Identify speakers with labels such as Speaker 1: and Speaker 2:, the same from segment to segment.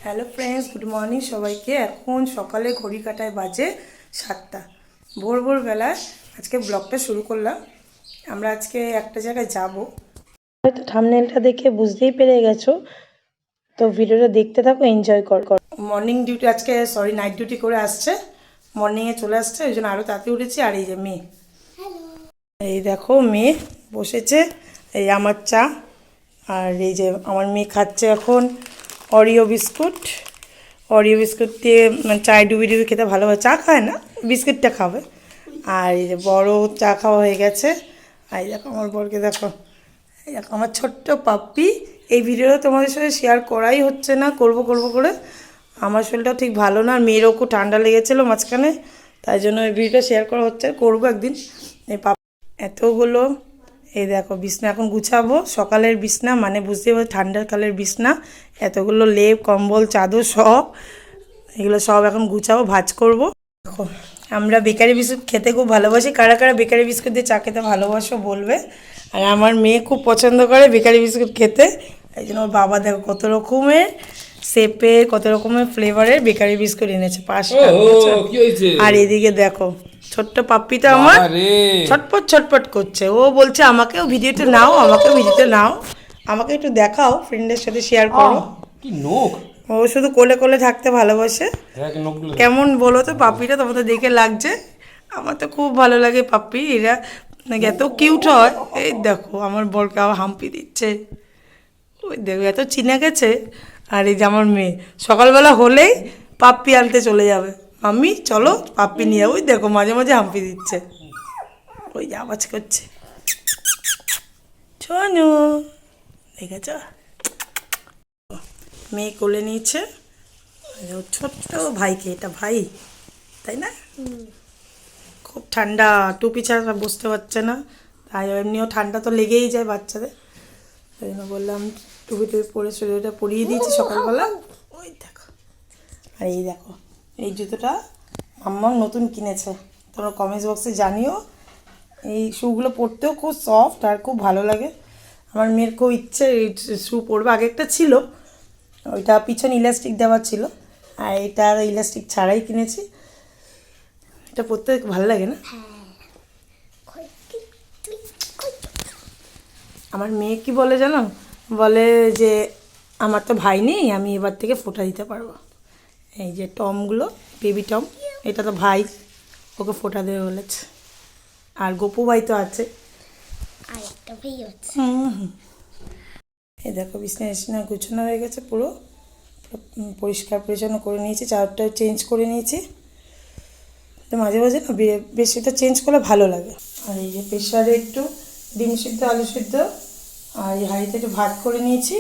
Speaker 1: Hello friends, good morning সবাইকে। এখন সকালে ঘড়ি কাটায় বাজে 7টা। ভোরবেলায় আজকে ব্লগটা শুরু করলাম। আমরা আজকে একটা জায়গায় যাব, হয়তো থাম্বনেলটা দেখে বুঝতেই পেরে গেছো, তো ভিডিওটা দেখতে থাকো, এনজয় কর। মর্নিং ডিউটি আজকে, নাইট ডিউটি করে আসছে, মর্নিংয়ে চলে আসছে, ওই জন্য আরও তাড়াতাড়ি উঠেছি। আর এই যে মেয়ে, এই দেখো মেয়ে বসেছে, এই আমার চা, আর এই যে আমার মেয়ে খাচ্ছে এখন অরিও বিস্কুট দিয়ে, মানে চায় ডুবি খেতে ভালোবাসে, চা খায় না, বিস্কুটটা খাবে। আর এই যে বড় চা খাওয়া হয়ে গেছে। আর এই দেখো আমার বরকে দেখো, এই দেখো আমার ছোট্ট পাপ্পি। এই ভিডিওটা তোমাদের সাথে শেয়ার করাই হচ্ছে না, করবো করে আমার শরীরটাও ঠিক ভালো না, আর মেয়েরও খুব ঠান্ডা লেগেছিলো মাঝখানে, তাই জন্য এই ভিডিওটা শেয়ার করা হচ্ছে। করবো একদিন। এই এতগুলো, এই দেখো বিছনা এখন গুছাবো, সকালের বিছনা মানে বুঝতেই পারছি ঠান্ডার কালের বিছনা, এতগুলো লেপ কম্বল চাদর সব, এগুলো সব এখন গুছাবো, ভাঁজ করবো। দেখো আমরা বেকারি বিস্কুট খেতে খুব ভালোবাসি, কারা কারা বেকারি বিস্কুট দিয়ে চা খেতে ভালোবাসো বলবে। আর আমার মেয়ে খুব পছন্দ করে বেকারি বিস্কুট খেতে, এই জন্য ওর বাবা দেখো কত রকমের শেপের, কত রকমের ফ্লেভারের বেকারি বিস্কুট এনেছে 5টা। আর এদিকে দেখো ছোট্ট পাপ্পিটা আমার ছটপট করছে, ও বলছে আমাকেও ভিডিওতে নাও, আমাকে একটু দেখাও, ফ্রেন্ডের সাথে শেয়ার করো।
Speaker 2: কি নোক,
Speaker 1: ও শুধু কোলে কোলে থাকতে ভালোবাসে। কেমন বলো তো পাপ্পিটা, তোমাদের দেখে লাগছে? আমার তো খুব ভালো লাগে পাপ্পি, এরা এত কিউট হয়। এই দেখো আমার বরকে আবার হাম্পি দিচ্ছে, ওই দেখো এত চিনে গেছে। আর এই যে আমার মেয়ে সকালবেলা হলেই পাপ্পি আনতে চলে যাবে, মাম্মি চলো পাপ্পি নিয়ে, ওই দেখো মাঝে মাঝে হাম্পি দিচ্ছে, ওই যে আওয়াজ করছে ছনু, দেখেছ? মেয়ে কোলে নিয়েছে ছোট্ট ভাইকে, এটা ভাই তাই না? খুব ঠান্ডা, টুপি ছাড়া বসতে পারছে না, তাই এমনিও ঠান্ডা তো লেগেই যায় বাচ্চাদের, ওই জন্য বললাম টুপি পরে শরীরটা পরিয়ে দিয়েছি সকালবেলা। ওই দেখো, আর এই দেখো এই জুতোটা আম্মা নতুন কিনেছে, তোমরা কমেন্টস বক্সে জানিও। এই শুগুলো পরতেও খুব সফট আর খুব ভালো লাগে। আমার মেয়ের খুব ইচ্ছে এই শু পরবে, আগে একটা ছিল, ওইটা পিছনে ইলাস্টিক দেওয়া ছিল, আর এটা ইলাস্টিক ছাড়াই কিনেছি। এটা পরতে ভালো লাগে না? আমার মেয়ে কি বলে জানো, বলে যে আমার তো ভাই নেই, আমি এবার থেকে ফোঁটা দিতে পারবো। এই যে টমগুলো, বেবি টম, এটা তো ভাই, ওকে ফোঁটা দেবে বলেছে। আর গপু ভাই তো আছে, এই দেখো বিছনা গুছানো হয়ে গেছে, পুরো পরিষ্কার পরিচ্ছন্ন করে নিয়েছি, চাদরটা চেঞ্জ করে নিয়েছি। তো মাঝে মাঝে না বেশিটা চেঞ্জ করলে ভালো লাগে। আর এই যে প্রেশারে একটু ডিম সিদ্ধ, আলু সিদ্ধ, আর এই হাঁড়িতে একটু ভাত করে নিয়েছি।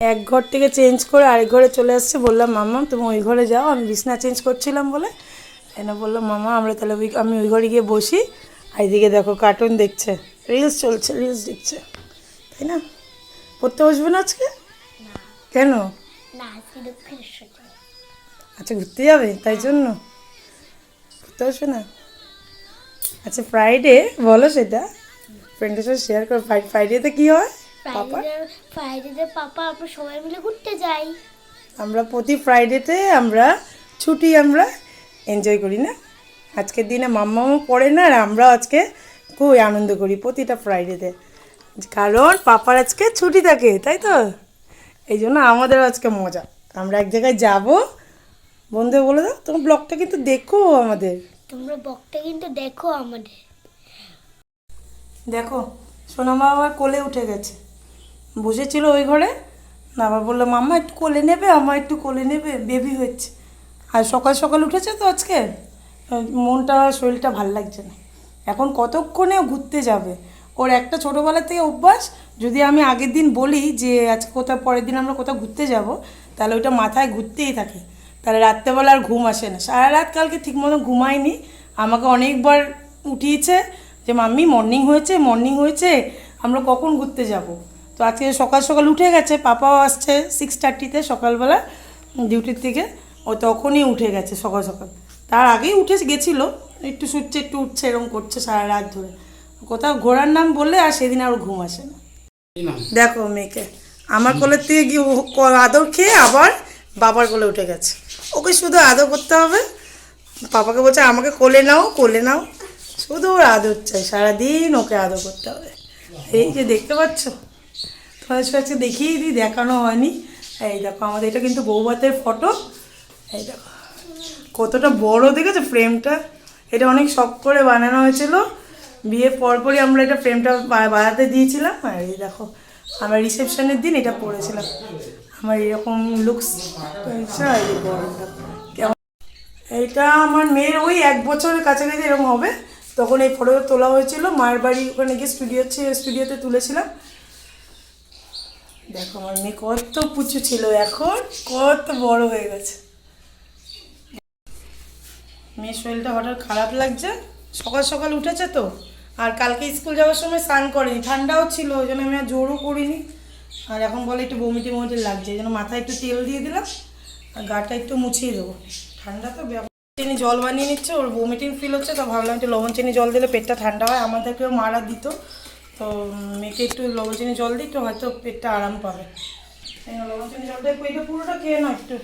Speaker 1: এক ঘর থেকে চেঞ্জ করে আরেক ঘরে চলে আসছে, বললাম মামা তুমি ওই ঘরে যাও, আমি বিছনা চেঞ্জ করছিলাম বলে, এনে বললাম মামা আমরা তাহলে আমি ওই ঘরে গিয়ে বসি। আর এদিকে দেখো কার্টুন দেখছে, রিলস চলছে, রিলস দেখছে, তাই না? পড়তে বসবে না আজকে? কেন? আচ্ছা ঘুরতে যাবে তাই জন্য পড়তে বসবে না? আচ্ছা ফ্রাইডে বলো, সেটা ফ্রেন্ডের সাথে শেয়ার করো। ফ্রাইডেতে কি হয়?
Speaker 3: ফ্রাইডেতে পাপা আমরা সবাই মিলে ঘুরতে যাই।
Speaker 1: আমরা প্রতি ফ্রাইডেতে আমরা ছুটি, আমরা এনজয় করি না? আজকের দিনে মাম্মাও পড়ে না, আর আমরা আজকে খুব আনন্দ করি প্রতিটা ফ্রাইডেতে, কারণ পাপার আজকে ছুটি থাকে, তাই তো? এই জন্য আমাদের আজকে মজা, আমরা এক জায়গায় যাব। বন্ধু বলে দাও, তোমার ব্লগটা কিন্তু দেখো আমাদের,
Speaker 3: তোমরা ব্লগটা কিন্তু দেখো আমাদের।
Speaker 1: দেখো সোনামা আবার কোলে উঠে গেছে, বসেছিল ওই ঘরে, না আবার বললো মাম্মা একটু কোলে নেবে, আমার একটু কোলে নেবে, বেবি হচ্ছে। আর সকাল সকাল উঠেছে তো আজকে, মনটা শরীরটা ভাল লাগছে না। এখন কতক্ষণে ঘুরতে যাবে, ওর একটা ছোটোবেলা থেকে অভ্যাস, যদি আমি আগের দিন বলি যে আজকে কোথাও, পরের দিন আমরা কোথাও ঘুরতে যাব, তাহলে ওইটা মাথায় ঘুরতেই থাকে, তাহলে রাত্রেবেলা আর ঘুম আসে না। সারা রাত কালকে ঠিকমতো ঘুমায়নি, আমাকে অনেকবার উঠিয়েছে যে মাম্মি মর্নিং হয়েছে, আমরা কখন ঘুরতে যাব। তো আজকে সকাল সকাল উঠে গেছে, পাপাও আসছে 6:30-তে সকালবেলা ডিউটির থেকে, ও তখনই উঠে গেছে সকাল সকাল, তার আগেই উঠে গেছিলো, একটু শুচ্ছে একটু উঠছে, এরকম করছে সারা রাত ধরে। কোথাও ঘোরার নাম বললে আর সেদিন আর ঘুম আসে না। দেখো মেয়েকে আমার কোলের থেকে গিয়ে আদর খেয়ে আবার বাবার কোলে উঠে গেছে। ওকে শুধু আদর করতে হবে। পাপাকে বলছে আমাকে কোলে নাও, কোলে নাও, শুধু ওর আদর চাই, সারাদিন ওকে আদর করতে হবে। এই যে দেখতে পাচ্ছ, তোমার আজকে দেখিয়ে দিই, দেখানো হয়নি। এই দেখো আমাদের এটা কিন্তু বৌভাতের ফটো। এই দেখো কতটা বড় দেখেছো ফ্রেমটা। এটা অনেক শখ করে বানানো হয়েছিল, বিয়ের পরপরই আমরা এটা ফ্রেমটা বানাতে দিয়েছিলাম। আর এই দেখো আমরা রিসেপশনের দিন এটা পরেছিলাম। আমার এরকম লুকস কেমন। এইটা আমার মেয়ের ওই 1 বছরের কাছাকাছি এরকম হবে, তখন এই ফটোটা তোলা হয়েছিল। মায়ের বাড়ি ওখানে গিয়ে স্টুডিওতে তুলেছিলাম। দেখো আমার মেয়ে কত পুচু ছিল, এখন কত বড় হয়ে গেছে। মেয়ের শরীরটা হঠাৎ খারাপ লাগছে, সকাল সকাল উঠেছে তো, আর কালকে স্কুল যাওয়ার সময় স্নান করেনি, ঠান্ডাও ছিল, ওই জন্য আমি আর জোরও করিনি। আর এখন বলে একটু বমিটি লাগছে, এই জন্য মাথায় একটু তেল দিয়ে দিলাম আর গাটা একটু মুছিয়ে দেবো। ঠান্ডা তো চিনি জল বানিয়ে নিচ্ছে, ওর বমিটিং ফিল হচ্ছে, তো ভাবলাম একটু লবণ চিনি জল দিলে পেটটা ঠান্ডা হয়। আমাদেরকেও মারা দিত, তো মেয়েকে একটু লবণ চিনি জল দিই, তো হয়তো পেটটা আরাম পাবে। লবণ চিনি জলটা পেটে পুরোটা খেয়ে নাও একটু,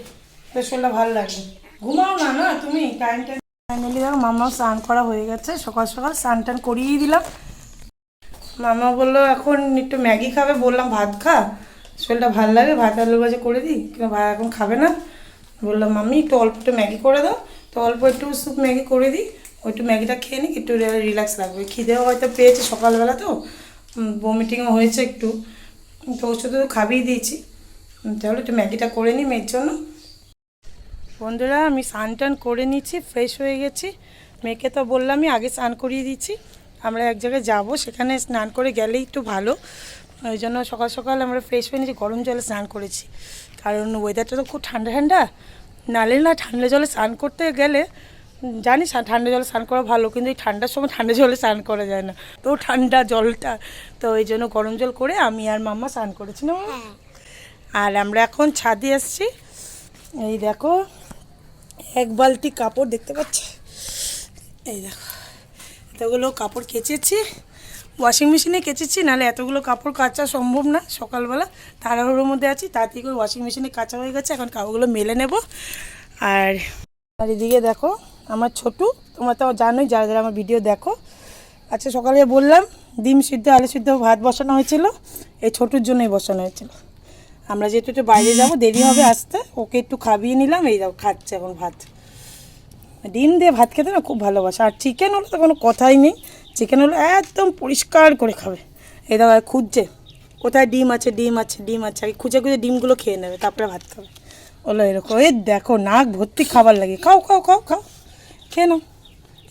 Speaker 1: তো শরীরটা ভালো লাগবে। ঘুমাও না না তুমি টাইমটা। ফাইনালি দেখো মামা স্নান করা হয়ে গেছে, সকাল সকাল স্নান টান করিয়েই দিলাম। মামা বললো এখন একটু ম্যাগি খাবে, বললাম ভাত খা, শরীরটা ভালো লাগে, ভাত আলু ভাজা করে দিই, কিন্তু ভাই এখন খাবে না। বললাম মাম্মি একটু অল্প একটু ম্যাগি করে দাও, তো অল্প একটু স্যুপ ম্যাগি করে দিই, ওই একটু ম্যাগিটা খেয়ে নিই, একটু রিল্যাক্স লাগবে। খিদেও হয়তো পেয়েছে সকালবেলা, তো বমিটিংও হয়েছে একটু, তো ওষুধ তো খাবিয়ে দিয়েছি, তাহলে একটু ম্যাগিটা করে নিই মেয়ের জন্য। বন্ধুরা আমি স্নান টান করে নিচ্ছি, ফ্রেশ হয়ে গেছি। মেয়েকে তো বললামই আগে স্নান করিয়ে দিচ্ছি, আমরা এক জায়গায় যাবো, সেখানে স্নান করে গেলেই একটু ভালো। ওই জন্য সকাল সকাল আমরা ফ্রেশ হয়ে নিয়েছি, গরম জলে স্নান করেছি, কারণ ওয়েদারটা তো খুব ঠান্ডা ঠান্ডা। নালে না ঠান্ডা জলে স্নান করতে গেলে, জানি ঠান্ডা জলে স্নান করা ভালো, কিন্তু এই ঠান্ডার সময় ঠান্ডা জলে স্নান করা যায় না, তো ঠান্ডা জলটা, তো এই জন্য গরম জল করে আমি আর মাম্মা স্নান করেছি না। আর আমরা এখন ছাদে এসেছি, এই দেখো 1 বালতি কাপড় দেখতে পাচ্ছি, এই দেখো এতগুলো কাপড় কেচেছি, ওয়াশিং মেশিনে কেচেছি, নাহলে এতগুলো কাপড় কাচা সম্ভব না সকালবেলা, তাড়াহুড়োর মধ্যে আছি, তাড়াতাড়ি করে ওয়াশিং মেশিনে কাচা হয়ে গেছে। এখন কাপড়গুলো মেলে নেব। আর এদিকে দেখো আমার ছোটু, তোমরা তো জানোই যারা যারা আমার ভিডিও দেখো। আচ্ছা সকালে বললাম ডিম সিদ্ধ আলু সিদ্ধ ভাত বসানো হয়েছিল, এই ছোটুর জন্যই বসানো হয়েছিল। আমরা যেহেতু একটু বাইরে যাবো, দেরি হবে আসতে, ওকে একটু খাবিয়ে নিলাম, এই দাও খাচ্ছে এখন ভাত। ডিম দিয়ে ভাত খেতে না খুব ভালোবাসে, আর চিকেন হলে তো কোনো কথাই নেই, চিকেন হলে একদম পরিষ্কার করে খাবে। এই দাও খুঁজছে কোথায় ডিম আছে, ডিম আছে, ডিম আছে, আগে খুঁজে খুঁজে ডিমগুলো খেয়ে নেবে, তারপরে ভাত খাবে। বলো এরকম, এই দেখো নাক ভর্তি খাবার লাগে, খাও খাও খাও খাও, খেয়ে নাও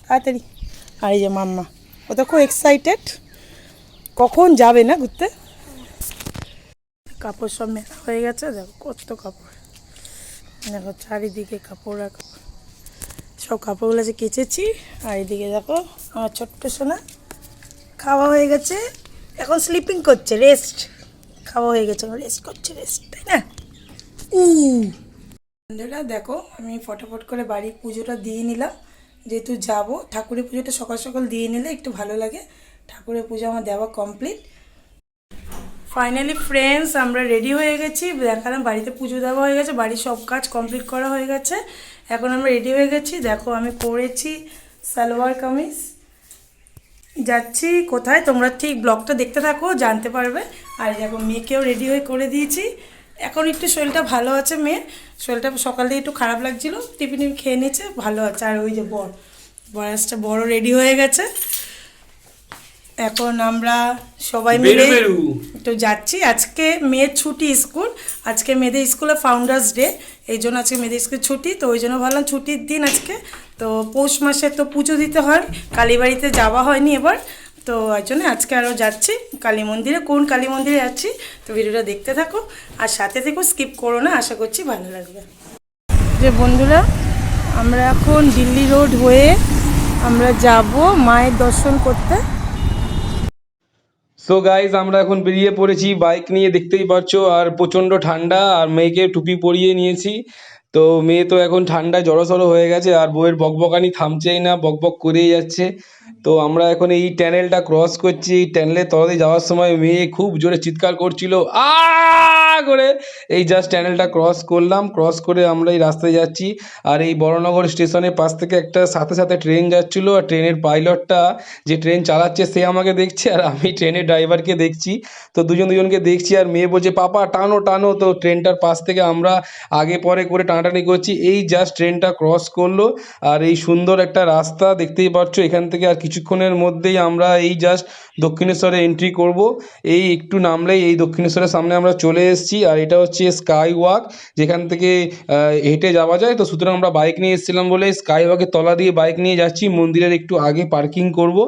Speaker 1: তাড়াতাড়ি। আর এই যে মাম্মা, ও তো খুব এক্সাইটেড, কখন যাবে না ঘুরতে। কাপড় সব মেলা হয়ে গেছে, দেখো কত কাপড়, দেখো চারিদিকে কাপড় আর কাপড়, সব কাপড়গুলো যে কেচেছি। আর এদিকে দেখো আমার ছোট্ট সোনা খাওয়া হয়ে গেছে, এখন স্লিপিং করছে, রেস্ট, খাওয়া হয়ে গেছে, রেস্ট করছে, রেস্ট, তাই না। বন্ধুরা দেখো আমি ফটাফট করে বাড়ির পুজোটা দিয়ে নিলাম, যেহেতু যাব, ঠাকুরের পুজোটা সকাল সকাল দিয়ে নিলে একটু ভালো লাগে। ঠাকুরের পুজো আমার দেওয়া কমপ্লিট। ফাইনালি ফ্রেন্ডস আমরা রেডি হয়ে গেছি, দেখালাম বাড়িতে পুজো দেওয়া হয়ে গেছে, বাড়ির সব কাজ কমপ্লিট করা হয়ে গেছে, এখন আমরা রেডি হয়ে গেছি। দেখো আমি পরেছি সালোয়ার কামিজ, যাচ্ছি কোথায় তোমরা ঠিক ব্লগটা দেখতে থাকো, জানতে পারবে। আর দেখো মেয়েকেও রেডি হয়ে করে দিয়েছি, এখন একটু শরীরটা ভালো আছে, মেয়ের শরীরটা সকাল থেকে একটু খারাপ লাগছিল, টিফিন খেয়ে নিয়েছে, ভালো আছে। আর ওই যে বয়সটা বড় রেডি হয়ে গেছে, এখন আমরা সবাই মিলে একটু যাচ্ছি। আজকে মেয়ের ছুটি স্কুল, আজকে মেয়েদের স্কুলে ফাউন্ডার্স ডে, এই জন্য আজকে মেয়েদের স্কুল ছুটি, তো ওই জন্য ভাবলাম ছুটির দিন আজকে, তো পৌষ মাসে তো পুজো দিতে হয়, কালীবাড়িতে যাওয়া হয়নি এবার, তো ওই জন্য আজকে আরও যাচ্ছি কালী মন্দিরে। কোন কালী মন্দিরে যাচ্ছি তো ভিডিওটা দেখতে থাকো, আর সাথে থেকেও স্কিপ করো না, আশা করছি ভালো লাগবে। যে বন্ধুরা আমরা এখন দিল্লি রোড হয়ে আমরা যাব মায়ের দর্শন করতে।
Speaker 2: সো গাইজ আমরা এখন বেরিয়ে পড়েছি বাইক নিয়ে, দেখতেই পাচ্ছো, আর প্রচণ্ড ঠান্ডা, আর মেয়েকে টুপি পরিয়ে নিয়েছি, তো মেয়ে তো এখন ঠান্ডায় জড়সড় হয়ে গেছে, আর বউয়ের বকবকানি থামছেই না, বকবক করেই যাচ্ছে। তো আমরা এখন এই টানেলটা ক্রস করছি, এই টানেলের তলাতে যাওয়ার সময় মেয়ে খুব জোরে চিৎকার করছিল, করে এই জাস্ট টানেলটা ক্রস করলাম, ক্রস করে আমরা এই রাস্তায় যাচ্ছি। আর এই বড়নগর স্টেশনের পাশ থেকে একটা সাথে সাথে ট্রেন যাচ্ছিলো, আর ট্রেনের পাইলটটা যে ট্রেন চালাচ্ছে সে আমাকে দেখছে আর আমি ট্রেনের ড্রাইভারকে দেখছি। তো দুজনকে দেখছি আর মেয়ে বলছে পাপা টানো টানো, তো ট্রেনটার পাশ থেকে আমরা আগে পরে করে টানাটানি করছি। এই জাস্ট ট্রেনটা ক্রস করলো আর এই সুন্দর একটা রাস্তা দেখতেই পাচ্ছ, এখান থেকে আর কিছুক্ষণের মধ্যেই আমরা এই জাস্ট দক্ষিণেশ্বরে এন্ট্রি করব। এই একটু নামলেই এই দক্ষিণেশ্বরের সামনে আমরা চলে এসেছি। আর এটা হচ্ছে স্কাই ওয়াক, যেখান থেকে হেঁটে যাওয়া যায়। তো সুতরাং আমরা বাইক নিয়ে এসেছিলাম বলে স্কাই ওয়াকের তলা দিয়ে বাইক নিয়ে যাচ্ছি, মন্দিরের একটু আগে পার্কিং করব।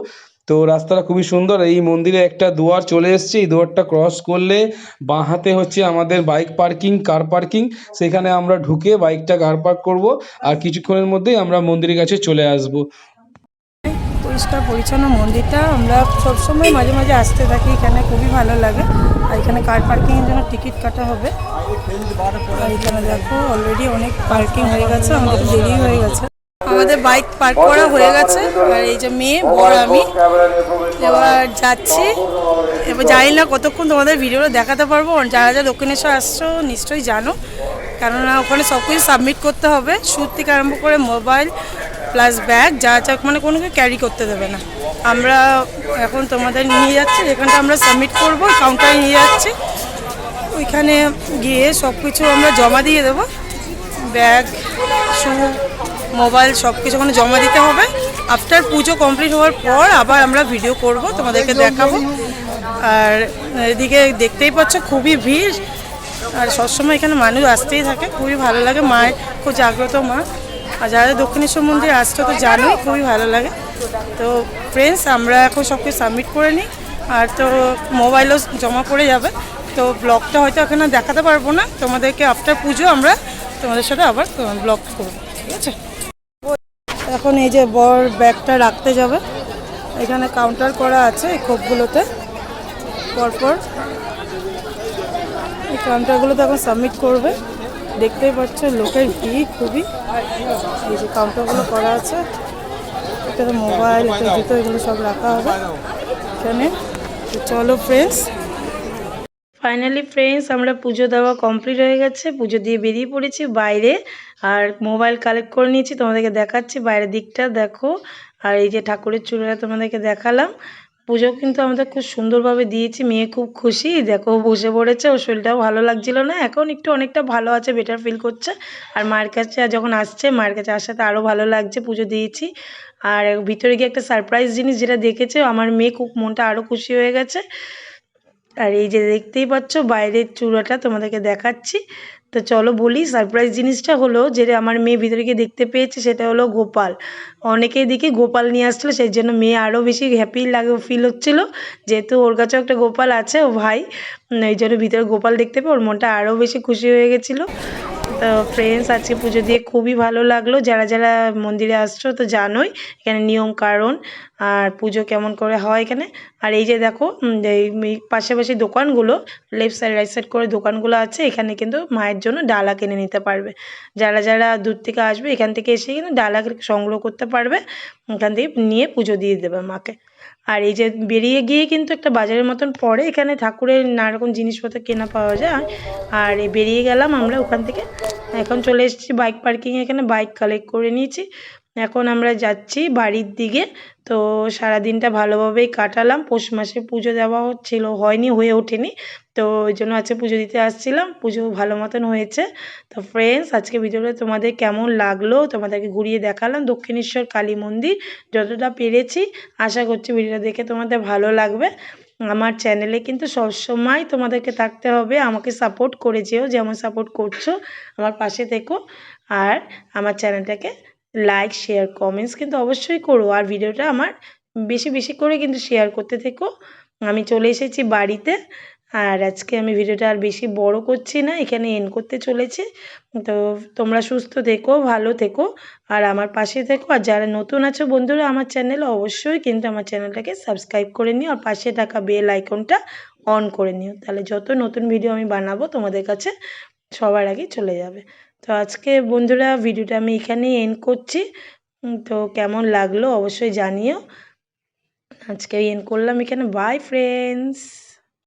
Speaker 2: তো রাস্তাটা খুবই সুন্দর। এই মন্দিরে একটা দুয়ার চলে এসছে, এই দুয়ারটা ক্রস করলে বাঁ হাতে হচ্ছে আমাদের বাইক পার্কিং, কার পার্কিং। সেখানে আমরা ঢুকে বাইকটা কার পার্ক করব আর কিছুক্ষণের মধ্যেই আমরা মন্দিরের কাছে চলে আসব।
Speaker 1: পরিষ্কার পরিচ্ছন্ন মন্দিরটা, আমরা সবসময় মাঝে মাঝে আসতে থাকি, এখানে খুবই ভালো লাগে। আর এখানে কার পার্কিংয়ের জন্য টিকিট কাটা হবে। আর এখানে দেখো অলরেডি অনেক পার্কিং হয়ে গেছে, আমাদের দেরি হয়ে গেছে। আমাদের বাইক পার্ক করা হয়ে গেছে। আর এই যে মেয়ে বড় আমি এবার যাচ্ছি। এবার জানি না কতক্ষণ তোমাদের ভিডিওটা দেখাতে পারবো। যারা যারা দক্ষিণেশ্বর আসছো নিশ্চয়ই জানো, কেননা ওখানে সব কিছু সাবমিট করতে হবে, শুট থেকে আরম্ভ করে মোবাইল প্লাস ব্যাগ যা যা, মানে কোনো কিছু ক্যারি করতে দেবে না। আমরা এখন তোমাদের নিয়ে যাচ্ছি, যেখানটা আমরা সাবমিট করবো কাউন্টারে নিয়ে যাচ্ছি। ওইখানে গিয়ে সব কিছু আমরা জমা দিয়ে দেবো, ব্যাগ, শু, মোবাইল সব কিছু ওখানে জমা দিতে হবে। আফটার পুজো কমপ্লিট হওয়ার পর আবার আমরা ভিডিও করব, তোমাদেরকে দেখাবো। আর এদিকে দেখতেই পাচ্ছ খুবই ভিড়, আর সবসময় এখানে মানুষ আসতেই থাকে, খুবই ভালো লাগে। মায়ের খুব জাগ্রত মা, আর যারা দক্ষিণেশ্বর মন্দির আসছো তো জানোই, খুবই ভালো লাগে। তো ফ্রেন্ডস, আমরা এখন সব কিছু সাবমিট করে নিই, আর তো মোবাইলও জমা পড়ে যাবে। তো ব্লগটা হয়তো এখানে দেখাতে পারবো না তোমাদেরকে, আফটার পুজো আমরা তোমাদের সাথে আবার ব্লগ করবো, ঠিক আছে? এখন এই যে বর ব্যাগটা রাখতে যাবে, এখানে কাউন্টার করা আছে এই খোপগুলোতে, পরপর এই কাউন্টারগুলোতে এখন সাবমিট করবে। দেখতেই পাচ্ছ লোকের ভিড় খুবই। এই যে কাউন্টারগুলো করা আছে, এখানে মোবাইল, একটা জুতো, এগুলো সব রাখা হবে এখানে। তো চলো ফ্রেন্ডস, ফাইনালি ফ্রেন্ডস আমরা পুজো দেওয়া কমপ্লিট হয়ে গেছে, পুজো দিয়ে বেরিয়ে পড়েছি বাইরে। আর মোবাইল কালেক্ট করে নিয়েছি, তোমাদেরকে দেখাচ্ছি বাইরের দিকটা দেখো। আর এই যে ঠাকুরের চূড়াটা তোমাদেরকে দেখালাম। পুজো কিন্তু আমাদের খুব সুন্দরভাবে দিয়েছি, মেয়ে খুব খুশি, দেখো বসে পড়েছে, ওর শরীরটাও ভালো লাগছিল না, এখন একটু অনেকটা ভালো আছে, বেটার ফিল করছে। আর মায়ের কাছে যখন আসছে, মায়ের কাছে আসাতে আরও ভালো লাগছে, পুজো দিয়েছি। আর ভিতরে গিয়ে একটা সারপ্রাইজ জিনিস যেটা দেখেছে, আমার মেয়ে খুব মনটা আরও খুশি হয়ে গেছে। আর এই যে দেখতেই পাচ্ছ বাইরের চূড়াটা তোমাদেরকে দেখাচ্ছি। তো চলো বলি, সারপ্রাইজ জিনিসটা হলো যেটা আমার মেয়ে ভিতরে গিয়ে দেখতে পেয়েছে, সেটা হলো গোপাল। অনেকেই দেখি গোপাল নিয়ে আসছিলো, সেই জন্য মেয়ে আরও বেশি হ্যাপি লাগে ফিল হচ্ছিলো, যেহেতু ওর কাছেও একটা গোপাল আছে, ও ভাই, এই জন্য ভিতরে গোপাল দেখতে পেয়ে ওর মনটা আরও বেশি খুশি হয়ে গেছিলো। তো ফ্রেন্ডস, আজকে পুজো দিয়ে খুবই ভালো লাগলো। যারা যারা মন্দিরে আসছো তো জানোই এখানে নিয়ম কারণ আর পুজো কেমন করে হয় এখানে। আর এই যে দেখো এই পাশাপাশি দোকানগুলো, লেফট সাইড রাইট সাইড করে দোকানগুলো আছে, এখানে কিন্তু মায়ের জন্য ডালা কিনে নিতে পারবে। যারা যারা দূর থেকে আসবে এখান থেকে এসে কিন্তু ডালা সংগ্রহ করতে পারবে, এখান থেকে নিয়ে পুজো দিয়ে দেবে মাকে। আর এই যে বেরিয়ে গিয়ে কিন্তু একটা বাজারের মতন পড়ে, এখানে ঠাকুরের নানা রকম জিনিসপত্র কেনা পাওয়া যায়। আর বেরিয়ে গেলাম আমরা ওখান থেকে, এখন চলে এসেছি বাইক পার্কিং, এখানে বাইক কালেক্ট করে নিয়েছি। এখন আমরা যাচ্ছি বাড়ির দিকে। তো সারাদিনটা ভালোভাবেই কাটালাম, পৌষ মাসে পুজো দেওয়া হচ্ছিল, হয়ে ওঠেনি, তো ওই জন্য আজকে পুজো দিতে আসছিলাম। পুজো ভালো মতন হয়েছে। তো ফ্রেন্ডস, আজকে ভিডিওটা তোমাদের কেমন লাগলো, তোমাদেরকে ঘুরিয়ে দেখালাম দক্ষিণেশ্বর কালী মন্দির যতটা পেরেছি। আশা করছি ভিডিওটা দেখে তোমাদের ভালো লাগবে। আমার চ্যানেলে কিন্তু সবসময় তোমাদেরকে থাকতে হবে, আমাকে সাপোর্ট করে যেও, যেমন সাপোর্ট করছো আমার পাশে থেকো। আর আমার চ্যানেলটাকে লাইক শেয়ার কমেন্টস কিন্তু অবশ্যই করো, আর ভিডিওটা আমার বেশি বেশি করে কিন্তু শেয়ার করতে থেকো। আমি চলে এসেছি বাড়িতে, আর আজকে আমি ভিডিওটা আর বেশি বড় করছি না, এখানে এন্ড করতে চলেছি। তো তোমরা সুস্থ থেকো, ভালো থেকো, আর আমার পাশে থেকো। আর যারা নতুন আছো বন্ধুরা আমার চ্যানেলে, অবশ্যই কিন্তু আমার চ্যানেলটাকে সাবস্ক্রাইব করে নিও, আর পাশে থাকা বেল আইকনটা অন করে নিও, তাহলে যত নতুন ভিডিও আমি বানাবো তোমাদের কাছে সবার আগে চলে যাবে। তো আজকে বন্ধুরা ভিডিওটা আমি এখানেই এন্ড করছি। তো কেমন লাগলো অবশ্যই জানিও। আজকে এন্ড করলাম এখানে। By friends.